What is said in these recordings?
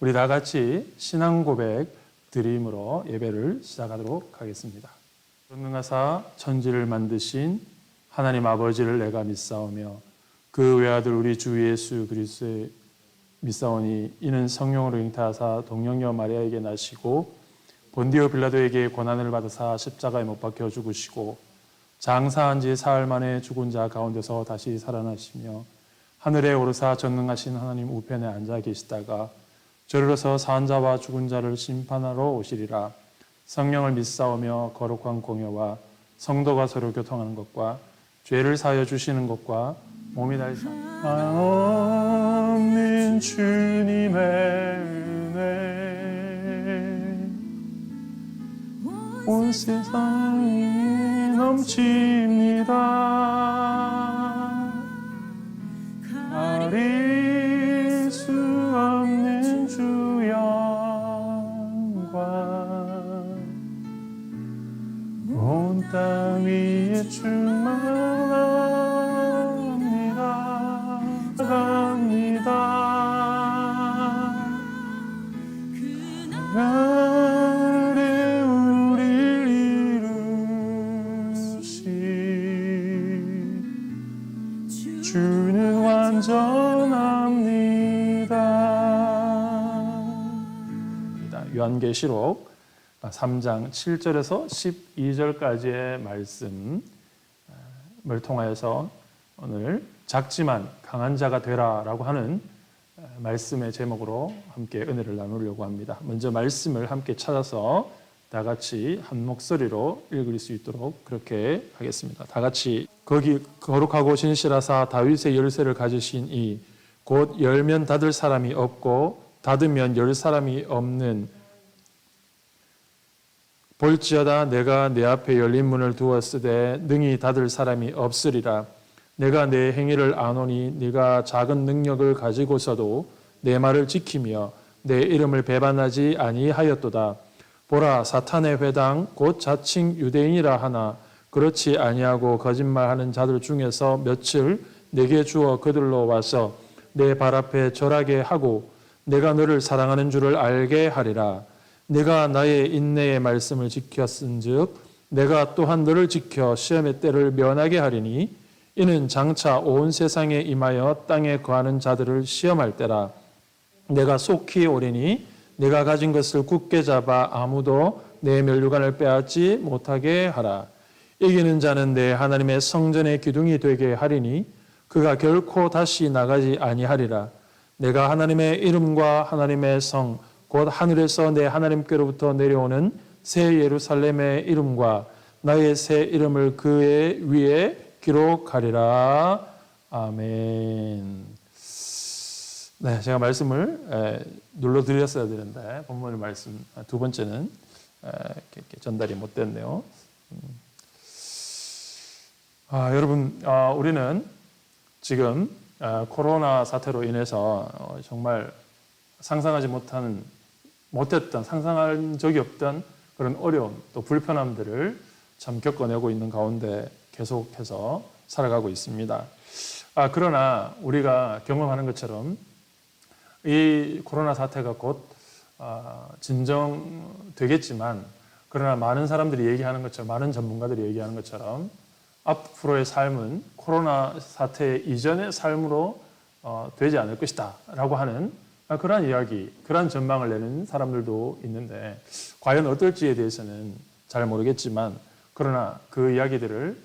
우리 다 같이 신앙 고백 드림으로 예배를 시작하도록 하겠습니다. 전능하사 천지를 만드신 하나님 아버지를 내가 믿사오며 그 외아들 우리 주 예수 그리스도의 믿사오니 이는 성령으로 잉태하사 동정녀 마리아에게 나시고 본디오 빌라도에게 고난을 받으사 십자가에 못 박혀 죽으시고 장사한 지 사흘 만에 죽은 자 가운데서 다시 살아나시며 하늘에 오르사 전능하신 하나님 우편에 앉아 계시다가 저리로서 산 자와 죽은 자를 심판하러 오시리라. 성령을 믿사오며 거룩한 공예와 성도가 서로 교통하는 것과 죄를 사하여 주시는 것과 몸이 달사 없는 주님의 은혜 온 세상이 넘칩니다. 가릴 수 없는 주 영광 온 땅 위에 충만합니다. 갑니다. 아래 우리를 이루신 주는 완전합니다. 요한계시록 3장 7절에서 12절까지의 말씀을 통하여서 오늘 작지만 강한 자가 되라라고 하는 말씀의 제목으로 함께 은혜를 나누려고 합니다. 먼저 말씀을 함께 찾아서 다 같이 한 목소리로 읽을 수 있도록 그렇게 하겠습니다. 다 같이 거기 거룩하고 신실하사 다윗의 열쇠를 가지신 이 곧 열면 닫을 사람이 없고 닫으면 열 사람이 없는 볼지어다 내가 내 앞에 열린 문을 두었으되 능히 닫을 사람이 없으리라. 내가 내 행위를 아노니 네가 작은 능력을 가지고서도 내 말을 지키며 내 이름을 배반하지 아니하였도다. 보라 사탄의 회당 곧 자칭 유대인이라 하나 그렇지 아니하고 거짓말하는 자들 중에서 몇을 내게 주어 그들로 와서 내 발 앞에 절하게 하고 내가 너를 사랑하는 줄을 알게 하리라. 내가 나의 인내의 말씀을 지켰은즉 내가 또한 너를 지켜 시험의 때를 면하게 하리니 이는 장차 온 세상에 임하여 땅에 거하는 자들을 시험할 때라. 내가 속히 오리니 내가 가진 것을 굳게 잡아 아무도 내 면류관을 빼앗지 못하게 하라. 이기는 자는 내 하나님의 성전의 기둥이 되게 하리니 그가 결코 다시 나가지 아니하리라. 내가 하나님의 이름과 하나님의 성 곧 하늘에서 내 하나님께로부터 내려오는 새 예루살렘의 이름과 나의 새 이름을 그의 위에 기록하리라. 아멘. 네, 제가 말씀을 눌러드렸어야 되는데 본문의 말씀 두 번째는 전달이 못 됐네요. 여러분, 우리는 지금 코로나 사태로 인해서 정말 상상하지 못했던, 상상한 적이 없던 그런 어려움, 또 불편함들을 참 겪어내고 있는 가운데 계속해서 살아가고 있습니다. 그러나 우리가 경험하는 것처럼 이 코로나 사태가 곧 진정되겠지만, 그러나 많은 사람들이 얘기하는 것처럼, 많은 전문가들이 얘기하는 것처럼 앞으로의 삶은 코로나 사태 이전의 삶으로 되지 않을 것이다 라고 하는 그러한 이야기, 그러한 전망을 내는 사람들도 있는데 과연 어떨지에 대해서는 잘 모르겠지만, 그러나 그 이야기들을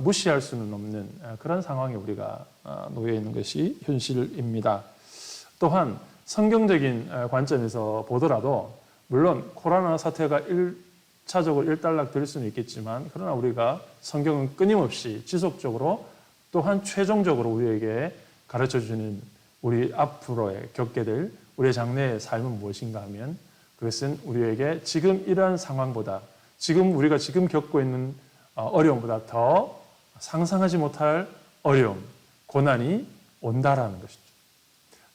무시할 수는 없는 그런 상황에 우리가 놓여 있는 것이 현실입니다. 또한 성경적인 관점에서 보더라도 물론 코로나 사태가 1차적으로 일단락될 수는 있겠지만, 그러나 우리가 성경은 끊임없이 지속적으로 또한 최종적으로 우리에게 가르쳐주는 우리 앞으로의 겪게 될 우리의 장래의 삶은 무엇인가 하면 그것은 우리에게 지금 이러한 상황보다, 우리가 지금 겪고 있는 어려움보다 더 상상하지 못할 어려움, 고난이 온다라는 것이죠.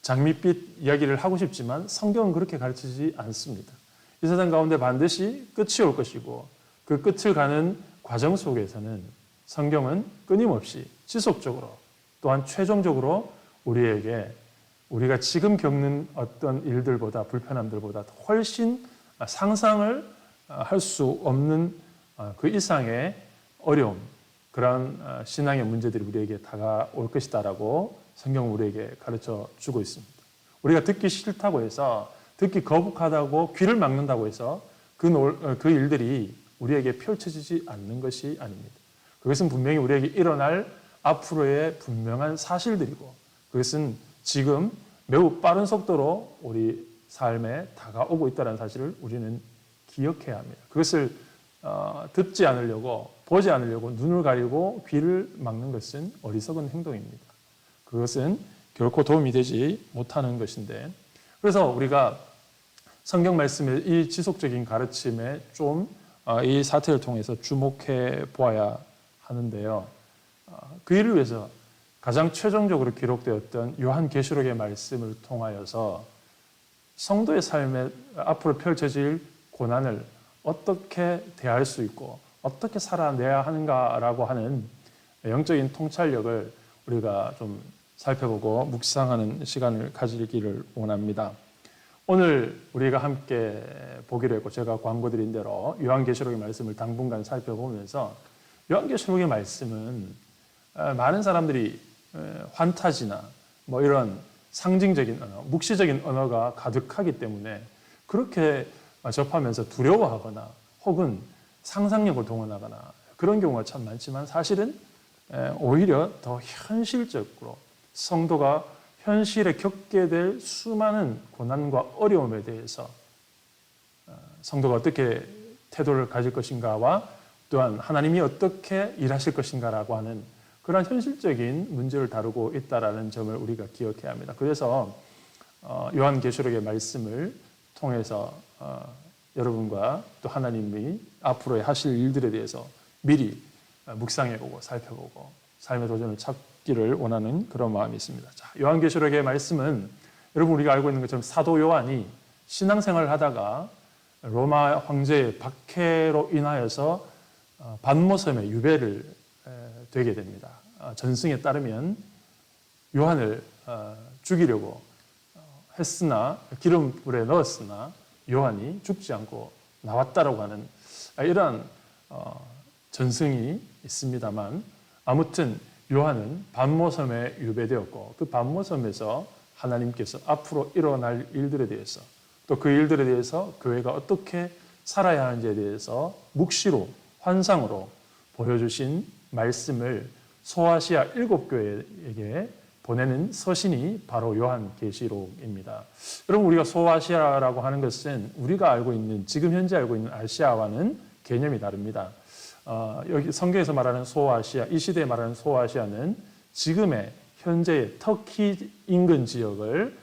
장밋빛 이야기를 하고 싶지만 성경은 그렇게 가르치지 않습니다. 이 세상 가운데 반드시 끝이 올 것이고 그 끝을 가는 과정 속에서는 성경은 끊임없이 지속적으로 또한 최종적으로 우리에게 우리가 지금 겪는 어떤 일들보다 불편함들보다 훨씬 상상을 할 수 없는 그 이상의 어려움, 그런 신앙의 문제들이 우리에게 다가올 것이다라고 성경은 우리에게 가르쳐 주고 있습니다. 우리가 듣기 싫다고 해서, 듣기 거북하다고 귀를 막는다고 해서 그 일들이 우리에게 펼쳐지지 않는 것이 아닙니다. 그것은 분명히 우리에게 일어날 앞으로의 분명한 사실들이고, 그것은 지금 매우 빠른 속도로 우리 삶에 다가오고 있다는 사실을 우리는 기억해야 합니다. 그것을 듣지 않으려고, 보지 않으려고 눈을 가리고 귀를 막는 것은 어리석은 행동입니다. 그것은 결코 도움이 되지 못하는 것인데, 그래서 우리가 성경 말씀의 이 지속적인 가르침에 좀 이 사태를 통해서 주목해 보아야 하는데요. 그 일을 위해서 가장 최종적으로 기록되었던 요한계시록의 말씀을 통하여서 성도의 삶에 앞으로 펼쳐질 고난을 어떻게 대할 수 있고 어떻게 살아내야 하는가라고 하는 영적인 통찰력을 우리가 좀 살펴보고 묵상하는 시간을 가지기를 원합니다. 오늘 우리가 함께 보기로 했고, 제가 광고드린 대로 요한계시록의 말씀을 당분간 살펴보면서, 요한계시록의 말씀은 많은 사람들이 환타지나 뭐 이런 상징적인 언어, 묵시적인 언어가 가득하기 때문에 그렇게 접하면서 두려워하거나 혹은 상상력을 동원하거나 그런 경우가 참 많지만, 사실은 오히려 더 현실적으로 성도가 현실에 겪게 될 수많은 고난과 어려움에 대해서 성도가 어떻게 태도를 가질 것인가와 또한 하나님이 어떻게 일하실 것인가라고 하는 그런 현실적인 문제를 다루고 있다는 점을 우리가 기억해야 합니다. 그래서 요한계시록의 말씀을 통해서 여러분과 또 하나님이 앞으로 하실 일들에 대해서 미리 묵상해보고 살펴보고 삶의 도전을 찾기를 원하는 그런 마음이 있습니다. 자, 요한계시록의 말씀은 여러분 우리가 알고 있는 것처럼 사도 요한이 신앙생활을 하다가 로마 황제의 박해로 인하여서 반모섬에 유배를 되게 됩니다. 전승에 따르면 요한을 죽이려고 했으나, 기름불에 넣었으나 요한이 죽지 않고 나왔다라고 하는 이러한 전승이 있습니다만, 아무튼 요한은 반모섬에 유배되었고, 그 반모섬에서 하나님께서 앞으로 일어날 일들에 대해서, 또 그 일들에 대해서 교회가 어떻게 살아야 하는지에 대해서 묵시로, 환상으로 보여주신 말씀을 소아시아 7교회에게 보내는 서신이 바로 요한계시록입니다. 여러분, 우리가 소아시아라고 하는 것은 우리가 알고 있는, 지금 현재 알고 있는 아시아와는 개념이 다릅니다. 여기 성경에서 말하는 소아시아, 이 시대에 말하는 소아시아는 지금의 현재의 터키 인근 지역을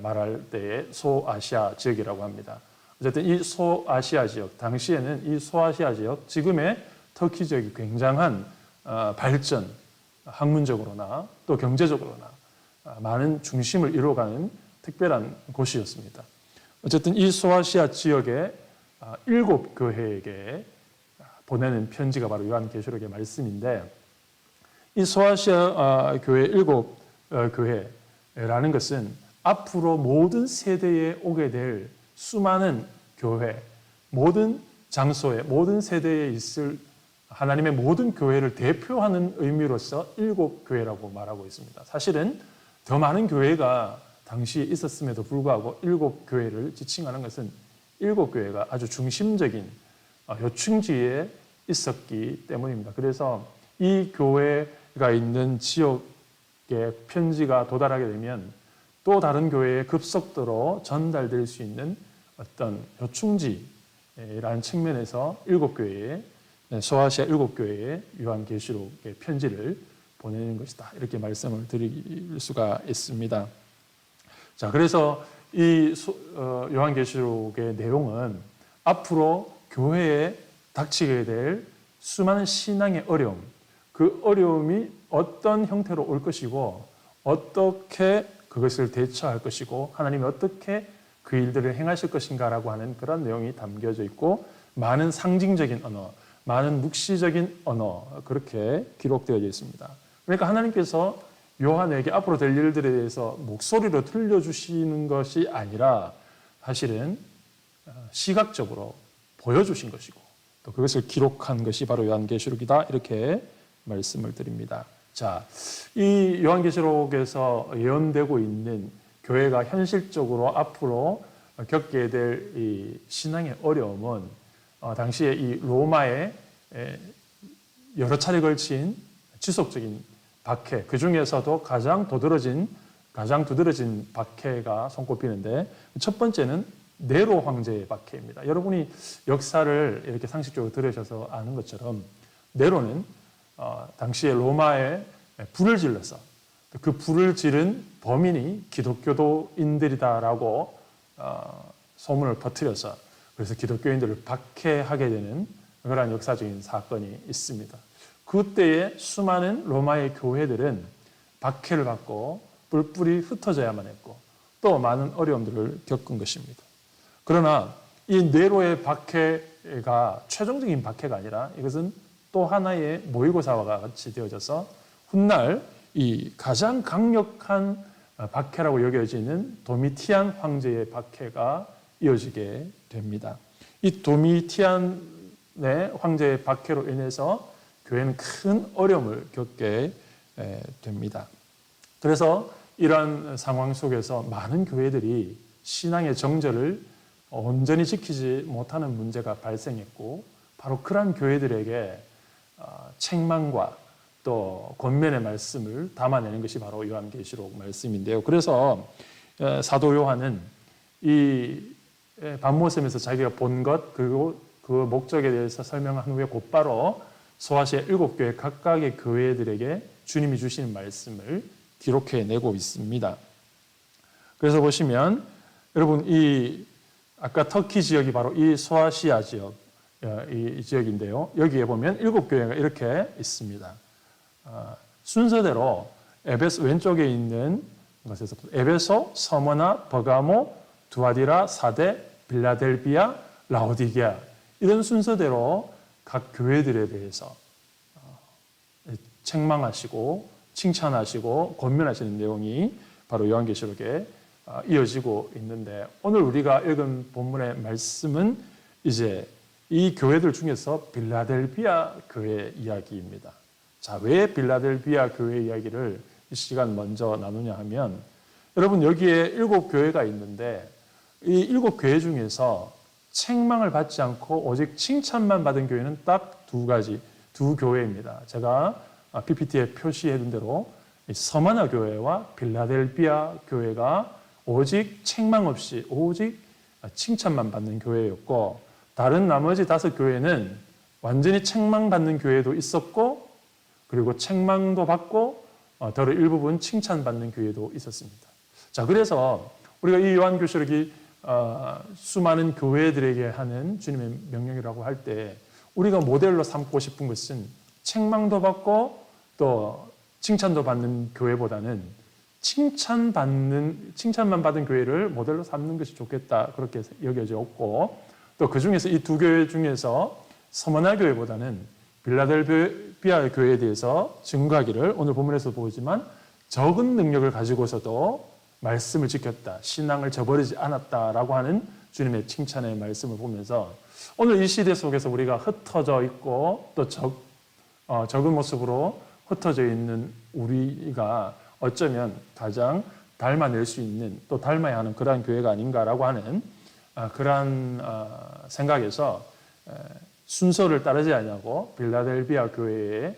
말할 때의 소아시아 지역이라고 합니다. 어쨌든 이 소아시아 지역, 당시에는 이 소아시아 지역, 지금의 터키 지역이 굉장한 발전, 학문적으로나 또 경제적으로나 많은 중심을 이루어가는 특별한 곳이었습니다. 어쨌든 이 소아시아 지역의 7교회에게 보내는 편지가 바로 요한계시록의 말씀인데, 이 소아시아 교회 7교회라는 것은 앞으로 모든 세대에 오게 될 수많은 교회, 모든 장소에, 모든 세대에 있을 하나님의 모든 교회를 대표하는 의미로서 7교회라고 말하고 있습니다. 사실은 더 많은 교회가 당시에 있었음에도 불구하고 7교회를 지칭하는 것은 7교회가 아주 중심적인 요충지에 있었기 때문입니다. 그래서 이 교회가 있는 지역에 편지가 도달하게 되면 또 다른 교회에 급속도로 전달될 수 있는 어떤 요충지라는 측면에서 7교회에, 소아시아 7교회에 요한계시록의 편지를 보내는 것이다, 이렇게 말씀을 드릴 수가 있습니다. 자, 그래서 이 요한계시록의 내용은 앞으로 교회에 닥치게 될 수많은 신앙의 어려움, 그 어려움이 어떤 형태로 올 것이고 어떻게 그것을 대처할 것이고 하나님이 어떻게 그 일들을 행하실 것인가라고 하는 그런 내용이 담겨져 있고, 많은 상징적인 언어, 많은 묵시적인 언어, 그렇게 기록되어 있습니다. 그러니까 하나님께서 요한에게 앞으로 될 일들에 대해서 목소리로 들려주시는 것이 아니라 사실은 시각적으로 보여주신 것이고 또 그것을 기록한 것이 바로 요한계시록이다 이렇게 말씀을 드립니다. 자, 이 요한계시록에서 예언되고 있는 교회가 현실적으로 앞으로 겪게 될 이 신앙의 어려움은 당시에 이 로마의 여러 차례 걸친 지속적인 박해, 그 중에서도 가장 두드러진 박해가 손꼽히는데 첫 번째는 네로 황제의 박해입니다. 여러분이 역사를 이렇게 상식적으로 들으셔서 아는 것처럼 네로는 당시에 로마에 불을 질러서 그 불을 지른 범인이 기독교도인들이다라고 소문을 퍼뜨려서 그래서 기독교인들을 박해하게 되는 그러한 역사적인 사건이 있습니다. 그때에 수많은 로마의 교회들은 박해를 받고 뿔뿔이 흩어져야만 했고 또 많은 어려움들을 겪은 것입니다. 그러나 이 네로의 박해가 최종적인 박해가 아니라 이것은 또 하나의 모의고사와 같이 되어져서 훗날 이 가장 강력한 박해라고 여겨지는 도미티안 황제의 박해가 이어지게 됩니다. 이 도미티안의 황제의 박해로 인해서 교회는 큰 어려움을 겪게 됩니다. 그래서 이러한 상황 속에서 많은 교회들이 신앙의 정절을 온전히 지키지 못하는 문제가 발생했고 바로 그러한 교회들에게 책망과 또 권면의 말씀을 담아내는 것이 바로 요한계시록 말씀인데요. 그래서 사도 요한은 이 반모섬에서 자기가 본 것 그리고 그 목적에 대해서 설명한 후에 곧바로 소아시아 7교회 각각의 교회들에게 주님이 주시는 말씀을 기록해내고 있습니다. 그래서 보시면 여러분 이 아까 터키 지역이 바로 이 소아시아 지역 이 지역인데요. 여기에 보면 7교회가 이렇게 있습니다. 순서대로 에베소 왼쪽에 있는 것에서 에베소, 서머나, 버가모, 두아디라, 사데, 빌라델비아, 라오디게아 이런 순서대로 각 교회들에 대해서 책망하시고 칭찬하시고 권면하시는 내용이 바로 요한계시록에 이어지고 있는데 오늘 우리가 읽은 본문의 말씀은 이제 이 교회들 중에서 빌라델비아 교회 이야기입니다. 자, 왜 빌라델비아 교회 이야기를 이 시간 먼저 나누냐 하면 여러분 여기에 7교회가 있는데 이 7교회 중에서 책망을 받지 않고 오직 칭찬만 받은 교회는 딱 두 교회입니다. 제가 PPT에 표시해둔 대로 서머나 교회와 빌라델비아 교회가 오직 책망 없이 오직 칭찬만 받는 교회였고 다른 나머지 5교회는 완전히 책망받는 교회도 있었고 그리고 책망도 받고 더러 일부분 칭찬받는 교회도 있었습니다. 자, 그래서 우리가 이 요한계시록이 수많은 교회들에게 하는 주님의 명령이라고 할 때 우리가 모델로 삼고 싶은 것은 책망도 받고 또 칭찬도 받는 교회보다는 칭찬만 받은 교회를 모델로 삼는 것이 좋겠다 그렇게 여겨졌고 또 그 중에서 이 2교회 중에서 서머나 교회보다는 빌라델비아 교회에 대해서 증거하기를 오늘 본문에서 보지만 적은 능력을 가지고서도 말씀을 지켰다. 신앙을 저버리지 않았다라고 하는 주님의 칭찬의 말씀을 보면서 오늘 이 시대 속에서 우리가 흩어져 있고 또 적은 모습으로 흩어져 있는 우리가 어쩌면 가장 닮아낼 수 있는 또 닮아야 하는 그러한 교회가 아닌가라고 하는 그러한 생각에서 순서를 따르지 않냐고 빌라델비아 교회의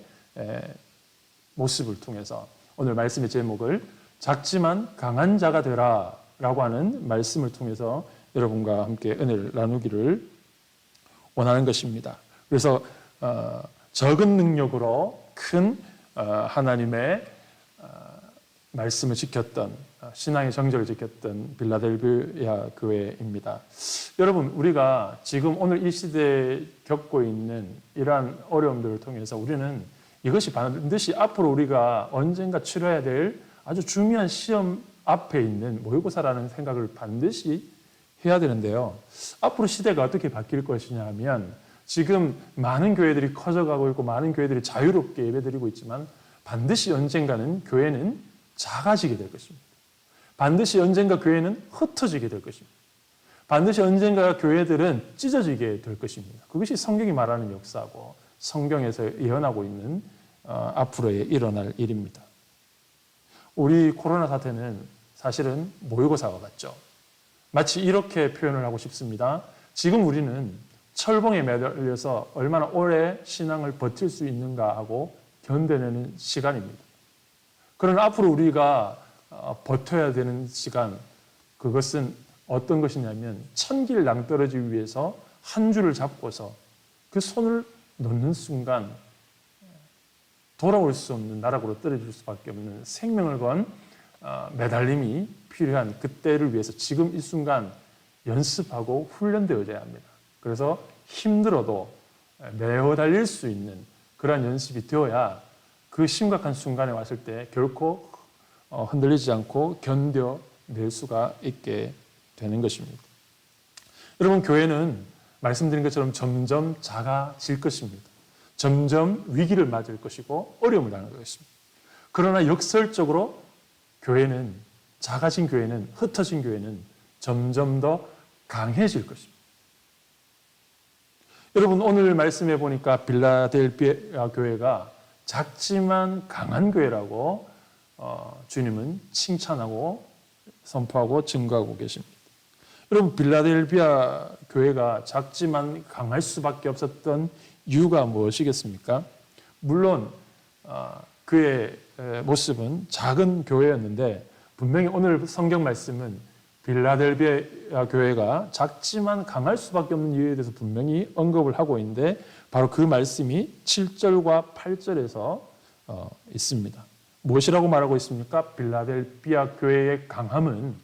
모습을 통해서 오늘 말씀의 제목을 작지만 강한 자가 되라 라고 하는 말씀을 통해서 여러분과 함께 은혜를 나누기를 원하는 것입니다. 그래서 적은 능력으로 큰 하나님의 말씀을 지켰던 신앙의 정절을 지켰던 빌라델비아 교회입니다. 여러분 우리가 지금 오늘 이 시대에 겪고 있는 이러한 어려움들을 통해서 우리는 이것이 반드시 앞으로 우리가 언젠가 치러야 될 아주 중요한 시험 앞에 있는 모의고사라는 생각을 반드시 해야 되는데요. 앞으로 시대가 어떻게 바뀔 것이냐 하면 지금 많은 교회들이 커져가고 있고 많은 교회들이 자유롭게 예배드리고 있지만 반드시 언젠가는 교회는 작아지게 될 것입니다. 반드시 언젠가 교회는 흩어지게 될 것입니다. 반드시 언젠가 교회들은 찢어지게 될 것입니다. 그것이 성경이 말하는 역사고 성경에서 예언하고 있는 앞으로의 일어날 일입니다. 우리 코로나 사태는 사실은 모의고사와 같죠. 마치 이렇게 표현을 하고 싶습니다. 지금 우리는 철봉에 매달려서 얼마나 오래 신앙을 버틸 수 있는가 하고 견뎌내는 시간입니다. 그러나 앞으로 우리가 버텨야 되는 시간, 그것은 어떤 것이냐면 천길 낭떠러지기 위해서 한 줄을 잡고서 그 손을 놓는 순간 돌아올 수 없는 나락으로 떨어질 수밖에 없는 생명을 건 매달림이 필요한 그때를 위해서 지금 이 순간 연습하고 훈련되어져야 합니다. 그래서 힘들어도 매어 달릴 수 있는 그러한 연습이 되어야 그 심각한 순간에 왔을 때 결코 흔들리지 않고 견뎌낼 수가 있게 되는 것입니다. 여러분, 교회는 말씀드린 것처럼 점점 작아질 것입니다. 점점 위기를 맞을 것이고 어려움을 당할 것입니다. 그러나 역설적으로 교회는, 작아진 교회는, 흩어진 교회는 점점 더 강해질 것입니다. 여러분, 오늘 말씀해 보니까 빌라델피아 교회가 작지만 강한 교회라고 주님은 칭찬하고 선포하고 증거하고 계십니다. 여러분, 빌라델피아 교회가 작지만 강할 수밖에 없었던 이유가 무엇이겠습니까? 물론 그의 모습은 작은 교회였는데 분명히 오늘 성경 말씀은 빌라델피아 교회가 작지만 강할 수밖에 없는 이유에 대해서 분명히 언급을 하고 있는데 바로 그 말씀이 7절과 8절에서 있습니다. 무엇이라고 말하고 있습니까? 빌라델피아 교회의 강함은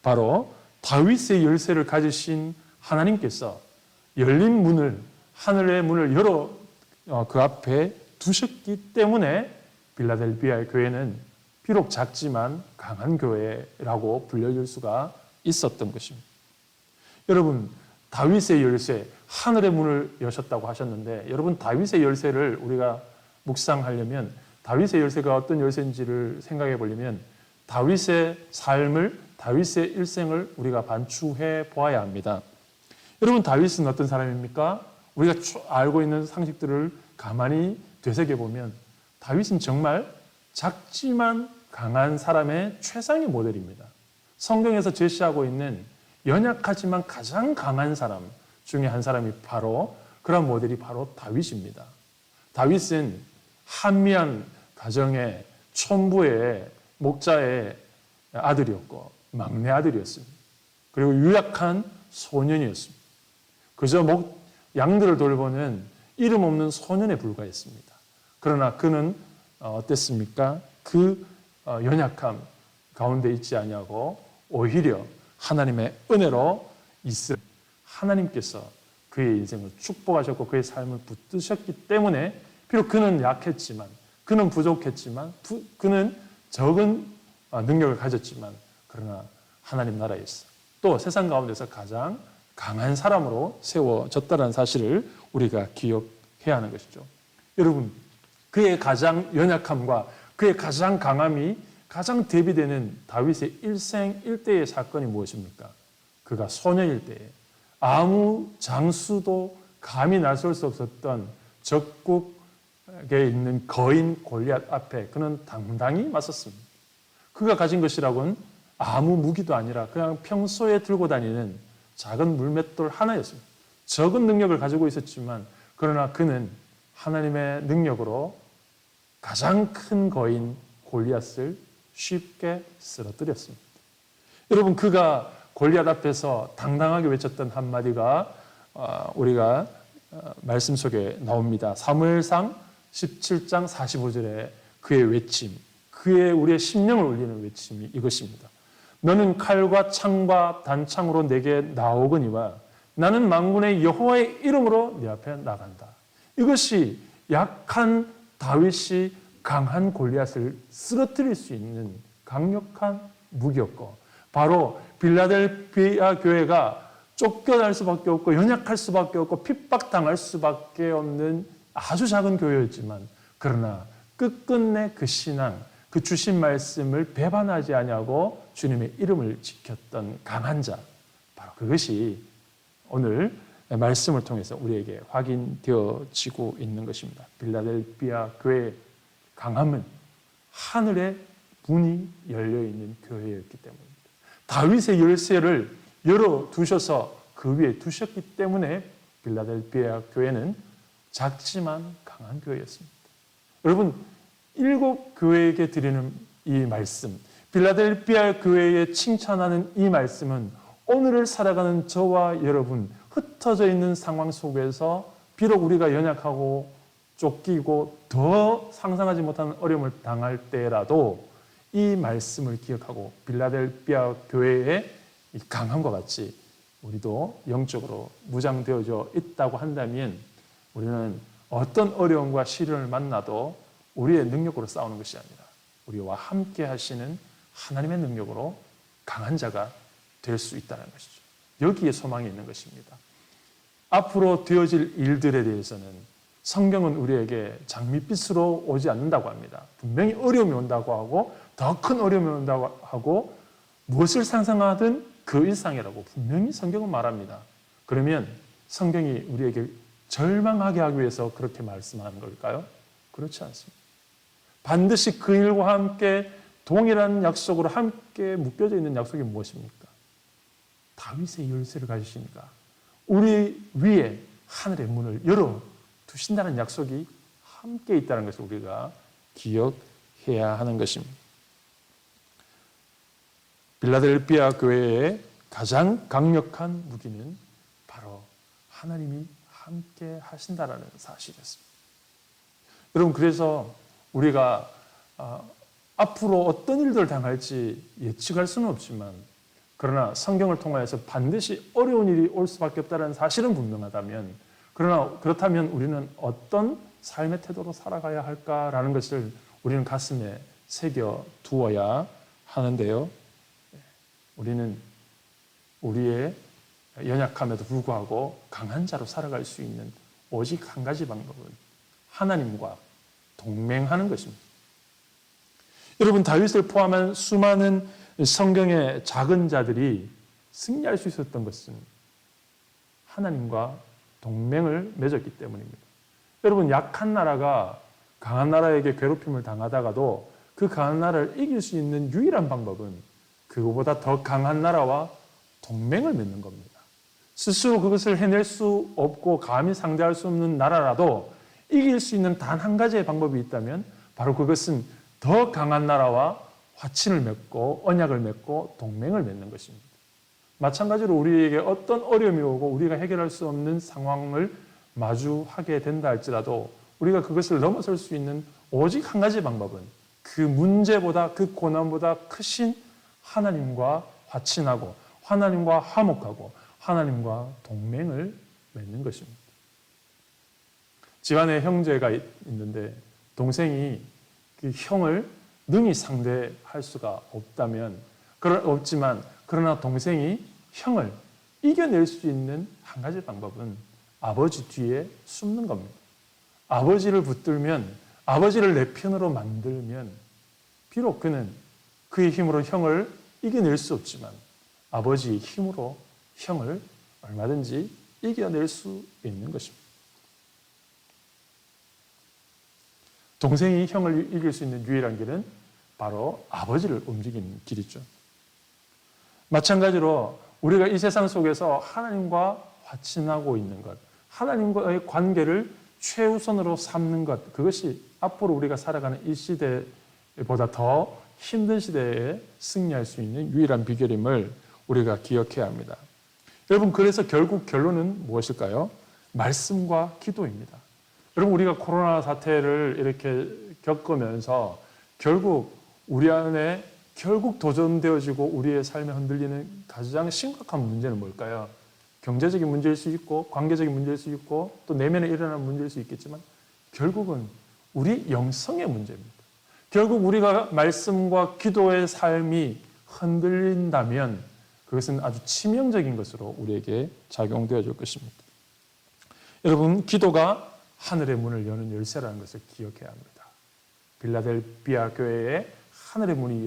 바로 다윗의 열쇠를 가지신 하나님께서 열린 문을, 하늘의 문을 열어 그 앞에 두셨기 때문에 빌라델피아의 교회는 비록 작지만 강한 교회라고 불려질 수가 있었던 것입니다. 여러분, 다윗의 열쇠, 하늘의 문을 여셨다고 하셨는데 여러분, 다윗의 열쇠를 우리가 묵상하려면 다윗의 열쇠가 어떤 열쇠인지를 생각해 보려면 다윗의 삶을, 다윗의 일생을 우리가 반추해 보아야 합니다. 여러분, 다윗은 어떤 사람입니까? 우리가 알고 있는 상식들을 가만히 되새겨보면 다윗은 정말 작지만 강한 사람의 최상의 모델입니다. 성경에서 제시하고 있는 연약하지만 가장 강한 사람 중에 한 사람이 바로 그런 모델이 바로 다윗입니다. 다윗은 한미한 가정의 촌부의 목자의 아들이었고 막내 아들이었습니다. 그리고 유약한 소년이었습니다. 그저 양들을 돌보는 이름 없는 소년에 불과했습니다. 그러나 그는 어땠습니까? 그 연약함 가운데 있지 아니하고 오히려 하나님의 은혜로 하나님께서 그의 인생을 축복하셨고 그의 삶을 붙드셨기 때문에 비록 그는 약했지만, 그는 부족했지만, 그는 적은 능력을 가졌지만 그러나 하나님 나라에서 또 세상 가운데서 가장 강한 사람으로 세워졌다는 사실을 우리가 기억해야 하는 것이죠. 여러분, 그의 가장 연약함과 그의 가장 강함이 가장 대비되는 다윗의 일생일대의 사건이 무엇입니까? 그가 소년일 때에 아무 장수도 감히 나설 수 없었던 적국에 있는 거인 골리앗 앞에 그는 당당히 맞섰습니다. 그가 가진 것이라고는 아무 무기도 아니라 그냥 평소에 들고 다니는 작은 물맷돌 하나였습니다. 적은 능력을 가지고 있었지만 그러나 그는 하나님의 능력으로 가장 큰 거인 골리앗을 쉽게 쓰러뜨렸습니다. 여러분, 그가 골리앗 앞에서 당당하게 외쳤던 한마디가 우리가 말씀 속에 나옵니다. 사무엘상 17장 45절에 그의 외침, 우리의 심령을 울리는 외침이 이것입니다. 너는 칼과 창과 단창으로 내게 나오거니와 나는 만군의 여호와의 이름으로 네 앞에 나간다. 이것이 약한 다윗이 강한 골리앗을 쓰러뜨릴 수 있는 강력한 무기였고 바로 빌라델피아 교회가 쫓겨날 수밖에 없고 연약할 수밖에 없고 핍박당할 수밖에 없는 아주 작은 교회였지만 그러나 끝끝내 그 신앙, 그 주신 말씀을 배반하지 아니하고 주님의 이름을 지켰던 강한 자, 바로 그것이 오늘 말씀을 통해서 우리에게 확인되어지고 있는 것입니다. 빌라델비아 교회의 강함은 하늘의 문이 열려있는 교회였기 때문입니다. 다윗의 열쇠를 열어두셔서 그 위에 두셨기 때문에 빌라델비아 교회는 작지만 강한 교회였습니다. 여러분, 7교회에게 드리는 이 말씀, 빌라델비아 교회에 칭찬하는 이 말씀은 오늘을 살아가는 저와 여러분, 흩어져 있는 상황 속에서 비록 우리가 연약하고 쫓기고 더 상상하지 못하는 어려움을 당할 때라도 이 말씀을 기억하고 빌라델비아 교회의 이 강함과 같이 우리도 영적으로 무장되어져 있다고 한다면 우리는 어떤 어려움과 시련을 만나도 우리의 능력으로 싸우는 것이 아니라 우리와 함께 하시는 하나님의 능력으로 강한 자가 될 수 있다는 것이죠. 여기에 소망이 있는 것입니다. 앞으로 되어질 일들에 대해서는 성경은 우리에게 장밋빛으로 오지 않는다고 합니다. 분명히 어려움이 온다고 하고 더 큰 어려움이 온다고 하고 무엇을 상상하든 그 일상이라고 분명히 성경은 말합니다. 그러면 성경이 우리에게 절망하게 하기 위해서 그렇게 말씀하는 걸까요? 그렇지 않습니다. 반드시 그 일과 함께 동일한 약속으로 함께 묶여져 있는 약속이 무엇입니까? 다윗의 열쇠를 가지시니까 우리 위에 하늘의 문을 열어두신다는 약속이 함께 있다는 것을 우리가 기억해야 하는 것입니다. 빌라델비아 교회의 가장 강력한 무기는 바로 하나님이 함께 하신다라는 사실이었습니다. 여러분, 그래서 우리가 앞으로 어떤 일들을 당할지 예측할 수는 없지만 그러나 성경을 통하여서 반드시 어려운 일이 올 수밖에 없다는 사실은 분명하다면 그러나 그렇다면 우리는 어떤 삶의 태도로 살아가야 할까라는 것을 우리는 가슴에 새겨 두어야 하는데요. 우리는 우리의 연약함에도 불구하고 강한 자로 살아갈 수 있는 오직 한 가지 방법은 하나님과 동맹하는 것입니다. 여러분, 다윗을 포함한 수많은 성경의 작은 자들이 승리할 수 있었던 것은 하나님과 동맹을 맺었기 때문입니다. 여러분, 약한 나라가 강한 나라에게 괴롭힘을 당하다가도 그 강한 나라를 이길 수 있는 유일한 방법은 그거보다 더 강한 나라와 동맹을 맺는 겁니다. 스스로 그것을 해낼 수 없고 감히 상대할 수 없는 나라라도 이길 수 있는 단 한 가지의 방법이 있다면 바로 그것은 더 강한 나라와 화친을 맺고 언약을 맺고 동맹을 맺는 것입니다. 마찬가지로 우리에게 어떤 어려움이 오고 우리가 해결할 수 없는 상황을 마주하게 된다 할지라도 우리가 그것을 넘어설 수 있는 오직 한 가지 방법은 그 문제보다 그 고난보다 크신 하나님과 화친하고 하나님과 화목하고 하나님과 동맹을 맺는 것입니다. 집안에 형제가 있는데 동생이 그 형을 능히 상대할 수가 없지만 그러나 동생이 형을 이겨낼 수 있는 한 가지 방법은 아버지 뒤에 숨는 겁니다. 아버지를 붙들면 아버지를 내 편으로 만들면 비록 그는 그의 힘으로 형을 이겨낼 수 없지만 아버지의 힘으로 형을 얼마든지 이겨낼 수 있는 것입니다. 동생이 형을 이길 수 있는 유일한 길은 바로 아버지를 움직이는 길이죠. 마찬가지로 우리가 이 세상 속에서 하나님과 화친하고 있는 것, 하나님과의 관계를 최우선으로 삼는 것, 그것이 앞으로 우리가 살아가는 이 시대보다 더 힘든 시대에 승리할 수 있는 유일한 비결임을 우리가 기억해야 합니다. 여러분, 그래서 결국 결론은 무엇일까요? 말씀과 기도입니다. 여러분, 우리가 코로나 사태를 이렇게 겪으면서 결국 우리 안에 도전되어지고 우리의 삶에 흔들리는 가장 심각한 문제는 뭘까요? 경제적인 문제일 수 있고 관계적인 문제일 수 있고 또 내면에 일어나는 문제일 수 있겠지만 결국은 우리 영성의 문제입니다. 결국 우리가 말씀과 기도의 삶이 흔들린다면 그것은 아주 치명적인 것으로 우리에게 작용되어질 것입니다. 여러분, 기도가 하늘의 문을 여는 열쇠라는 것을 기억해야 합니다. 빌라델비아 교회의 하늘의 문이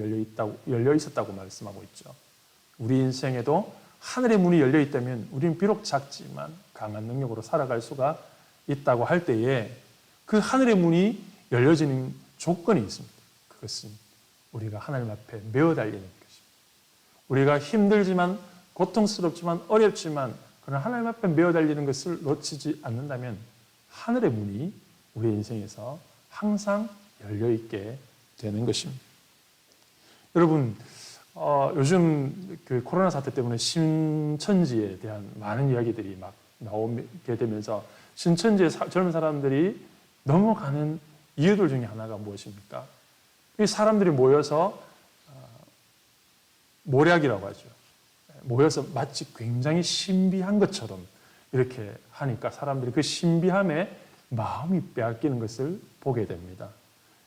열려 있었다고 말씀하고 있죠. 우리 인생에도 하늘의 문이 열려 있다면 우리는 비록 작지만 강한 능력으로 살아갈 수가 있다고 할 때에 그 하늘의 문이 열려지는 조건이 있습니다. 그것은 우리가 하나님 앞에 메어 달리는 것입니다. 우리가 힘들지만 고통스럽지만 어렵지만 그러나 하나님 앞에 메어 달리는 것을 놓치지 않는다면 하늘의 문이 우리 인생에서 항상 열려 있게 되는 것입니다. 여러분, 요즘 그 코로나 사태 때문에 신천지에 대한 많은 이야기들이 막 나오게 되면서 신천지의 젊은 사람들이 넘어가는 이유들 중에 하나가 무엇입니까? 이 사람들이 모여서 모략이라고 하죠. 모여서 마치 굉장히 신비한 것처럼 이렇게 하니까 사람들이 그 신비함에 마음이 빼앗기는 것을 보게 됩니다.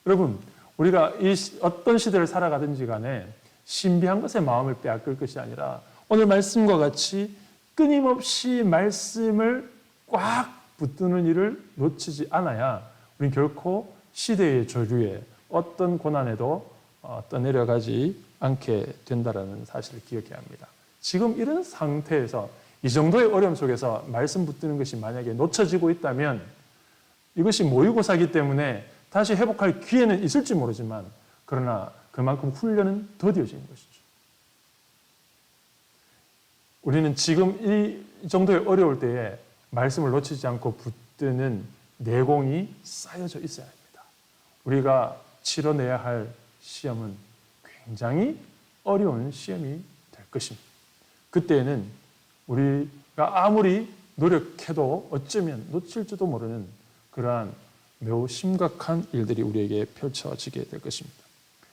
여러분, 우리가 어떤 시대를 살아가든지 간에 신비한 것에 마음을 빼앗길 것이 아니라 오늘 말씀과 같이 끊임없이 말씀을 꽉 붙드는 일을 놓치지 않아야 우리는 결코 시대의 조류에 어떤 고난에도 떠내려가지 않게 된다는 사실을 기억해야 합니다. 지금 이런 상태에서 이 정도의 어려움 속에서 말씀 붙드는 것이 만약에 놓쳐지고 있다면 이것이 모의고사이기 때문에 다시 회복할 기회는 있을지 모르지만 그러나 그만큼 훈련은 더뎌지는 것이죠. 우리는 지금 이 정도의 어려울 때에 말씀을 놓치지 않고 붙드는 내공이 쌓여져 있어야 합니다. 우리가 치러내야 할 시험은 굉장히 어려운 시험이 될 것입니다. 그때에는 우리가 아무리 노력해도 어쩌면 놓칠지도 모르는 그러한 매우 심각한 일들이 우리에게 펼쳐지게 될 것입니다.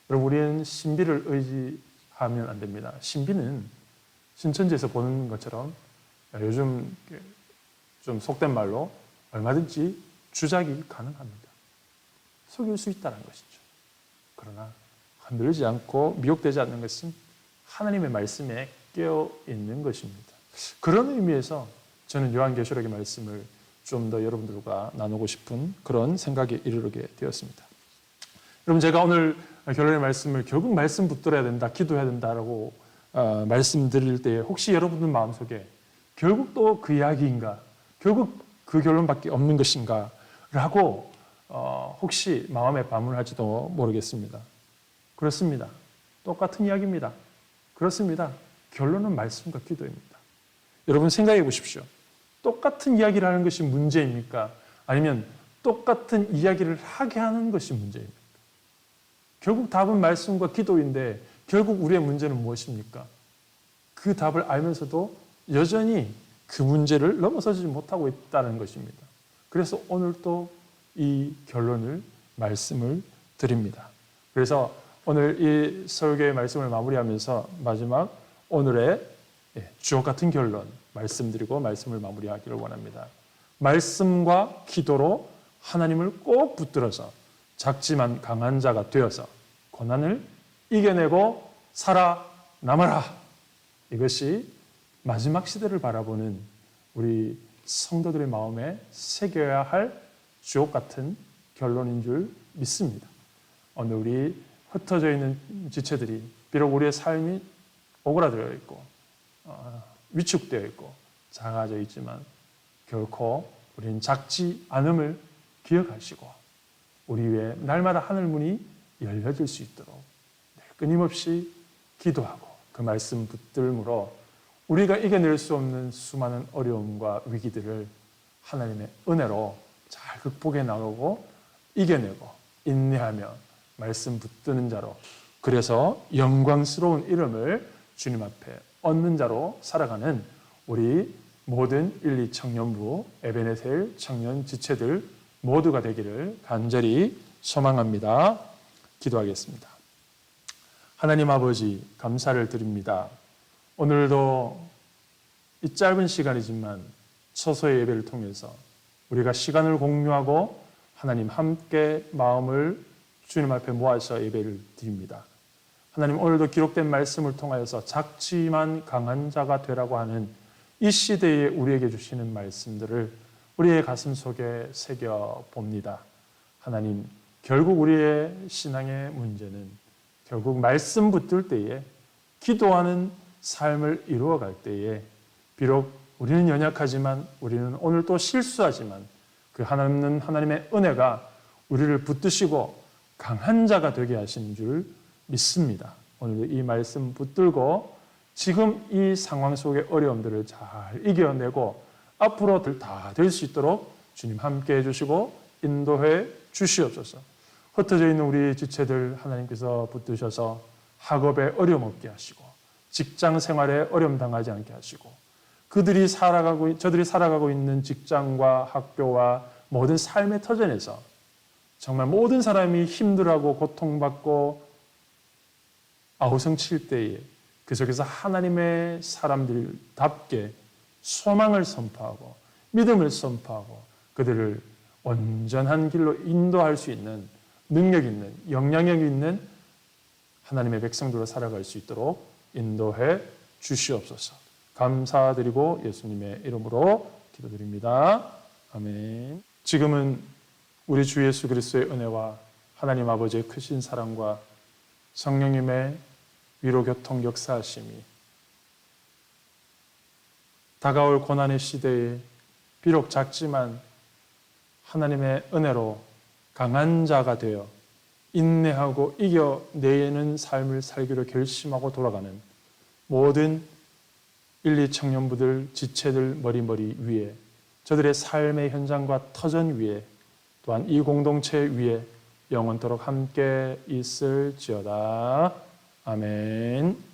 여러분, 우리는 신비를 의지하면 안 됩니다. 신비는 신천지에서 보는 것처럼 요즘 좀 속된 말로 얼마든지 주작이 가능합니다. 속일 수 있다는 것이죠. 그러나 흔들리지 않고 미혹되지 않는 것은 하나님의 말씀에 깨어 있는 것입니다. 그런 의미에서 저는 요한계시록의 말씀을 좀 더 여러분들과 나누고 싶은 그런 생각에 이르게 되었습니다. 여러분, 제가 오늘 결론의 말씀을 결국 말씀 붙들어야 된다, 기도해야 된다라고 말씀드릴 때 혹시 여러분들 마음속에 결국 또 그 이야기인가, 결국 그 결론밖에 없는 것인가 라고 혹시 마음에 반문할지도 모르겠습니다. 그렇습니다. 똑같은 이야기입니다. 그렇습니다. 결론은 말씀과 기도입니다. 여러분 생각해 보십시오. 똑같은 이야기를 하는 것이 문제입니까? 아니면 똑같은 이야기를 하게 하는 것이 문제입니까? 결국 답은 말씀과 기도인데 결국 우리의 문제는 무엇입니까? 그 답을 알면서도 여전히 그 문제를 넘어서지 못하고 있다는 것입니다. 그래서 오늘 또 이 결론을 말씀을 드립니다. 그래서 오늘 이 설교의 말씀을 마무리하면서 마지막 오늘의 주옥 같은 결론 말씀드리고 말씀을 마무리하기를 원합니다. 말씀과 기도로 하나님을 꼭 붙들어서 작지만 강한 자가 되어서 고난을 이겨내고 살아남아라. 이것이 마지막 시대를 바라보는 우리 성도들의 마음에 새겨야 할 주옥 같은 결론인 줄 믿습니다. 오늘 우리 흩어져 있는 지체들이 비록 우리의 삶이 오그라들어 있고 위축되어 있고 작아져 있지만 결코 우리는 작지 않음을 기억하시고 우리 위에 날마다 하늘문이 열려질 수 있도록 끊임없이 기도하고 그 말씀 붙들므로 우리가 이겨낼 수 없는 수많은 어려움과 위기들을 하나님의 은혜로 잘 극복해 나가고 이겨내고 인내하며 말씀 붙드는 자로 그래서 영광스러운 이름을 주님 앞에 얻는 자로 살아가는 우리 모든 1, 2 청년부 에베네셀 청년 지체들 모두가 되기를 간절히 소망합니다. 기도하겠습니다. 하나님 아버지 감사를 드립니다. 오늘도 이 짧은 시간이지만 처소의 예배를 통해서 우리가 시간을 공유하고 하나님 함께 마음을 주님 앞에 모아서 예배를 드립니다. 하나님 오늘도 기록된 말씀을 통하여서 작지만 강한 자가 되라고 하는 이 시대에 우리에게 주시는 말씀들을 우리의 가슴 속에 새겨 봅니다. 하나님 결국 우리의 신앙의 문제는 결국 말씀 붙들 때에 기도하는 삶을 이루어갈 때에 비록 우리는 연약하지만 우리는 오늘 또 실수하지만 그 하나님의 은혜가 우리를 붙드시고 강한 자가 되게 하시는 줄 믿습니다. 오늘도 이 말씀 붙들고 지금 이 상황 속의 어려움들을 잘 이겨내고 앞으로 다 될 수 있도록 주님 함께 해주시고 인도해 주시옵소서. 흩어져 있는 우리 지체들 하나님께서 붙드셔서 학업에 어려움 없게 하시고 직장 생활에 어려움 당하지 않게 하시고 저들이 살아가고 있는 직장과 학교와 모든 삶의 터전에서 정말 모든 사람이 힘들어하고 고통받고 아우성칠 때에 그 속에서 하나님의 사람들답게 소망을 선포하고 믿음을 선포하고 그들을 온전한 길로 인도할 수 있는 능력 있는 영향력 있는 하나님의 백성들로 살아갈 수 있도록 인도해 주시옵소서. 감사드리고 예수님의 이름으로 기도드립니다. 아멘. 지금은 우리 주 예수 그리스도의 은혜와 하나님 아버지의 크신 사랑과 성령님의 위로 교통 역사하심이 다가올 고난의 시대에 비록 작지만 하나님의 은혜로 강한 자가 되어 인내하고 이겨내는 삶을 살기로 결심하고 돌아가는 모든 1, 2 청년부들, 지체들 머리머리 위에 저들의 삶의 현장과 터전 위에 또한 이 공동체 위에 영원토록 함께 있을지어다. 아멘.